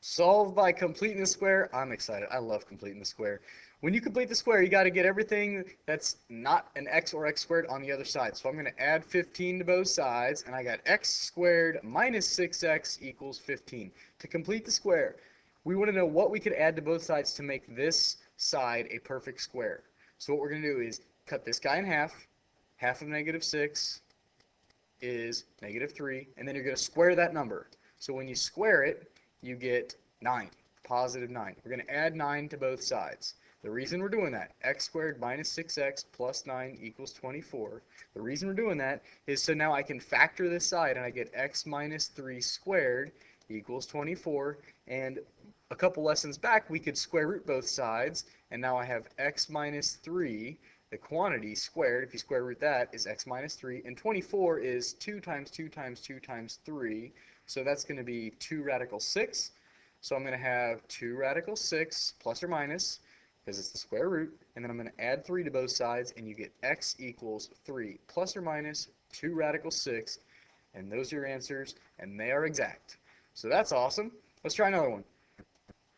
Solved by completing the square. I'm excited. I love completing the square. When you complete the square, you got to get everything that's not an x or x squared on the other side. So I'm going to add 15 to both sides, and I got x squared minus 6x equals 15. To complete the square, we want to know what we could add to both sides to make this side a perfect square. So what we're going to do is cut this guy in half. Half of negative 6 is negative 3, and then you're going to square that number. So when you square it, you get 9, positive 9. We're going to add 9 to both sides. The reason we're doing that, x squared minus 6x plus 9 equals 24. The reason we're doing that is so now I can factor this side, and I get x minus 3 squared equals 24. And a couple lessons back, we could square root both sides, and now I have x minus 3. The quantity squared, if you square root that, is x minus 3. And 24 is 2 times 2 times 2 times 3. So that's going to be 2 radical 6. So I'm going to have 2 radical 6 plus or minus, because it's the square root. And then I'm going to add 3 to both sides, and you get x equals 3 plus or minus 2 radical 6. And those are your answers, and they are exact. So that's awesome. Let's try another one.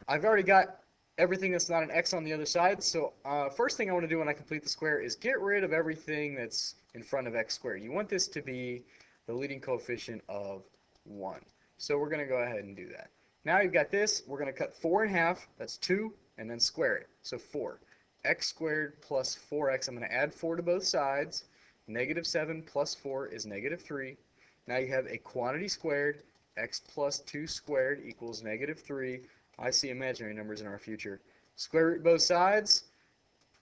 I've already got everything that's not an x on the other side. So first thing I want to do when I complete the square is get rid of everything that's in front of x squared. You want this to be the leading coefficient of 1. So we're going to go ahead and do that. Now you've got this. We're going to cut 4 in half. That's 2, and then square it. So 4. X squared plus 4x. I'm going to add 4 to both sides. Negative 7 plus 4 is negative 3. Now you have a quantity squared. X plus 2 squared equals negative 3. I see imaginary numbers in our future. Square root both sides.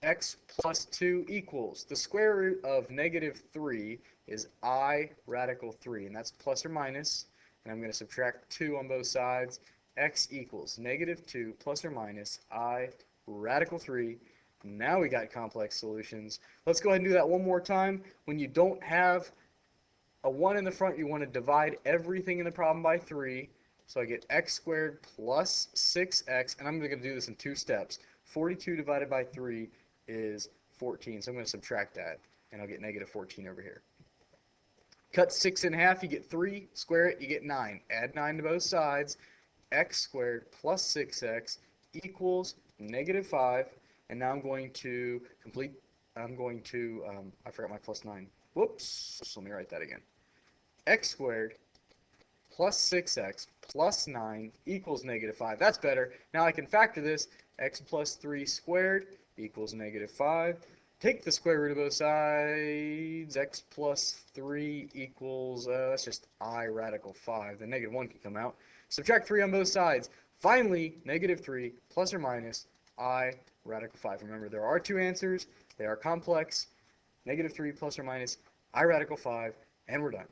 X plus 2 equals. The square root of negative 3 is I radical 3, and that's plus or minus. And I'm going to subtract 2 on both sides. X equals negative 2 plus or minus I radical 3. Now we got complex solutions. Let's go ahead and do that one more time. When you don't have a 1 in the front, you want to divide everything in the problem by 3. So I get x squared plus 6x, and I'm going to do this in 2 steps. 42 divided by 3 is 14, so I'm going to subtract that, and I'll get negative 14 over here. Cut 6 in half, you get 3. Square it, you get 9. Add 9 to both sides. X squared plus 6x equals negative 5, and now I'm going to I forgot my plus 9. Whoops, so let me write that again. X squared plus 6x plus 9 equals negative 5. That's better. Now I can factor this. X plus 3 squared equals negative 5. Take the square root of both sides. X plus 3 equals, that's just I radical 5. The negative 1 can come out. Subtract 3 on both sides. Finally, negative 3 plus or minus I radical 5. Remember, there are 2 answers. They are complex. Negative 3 plus or minus I radical 5. And we're done.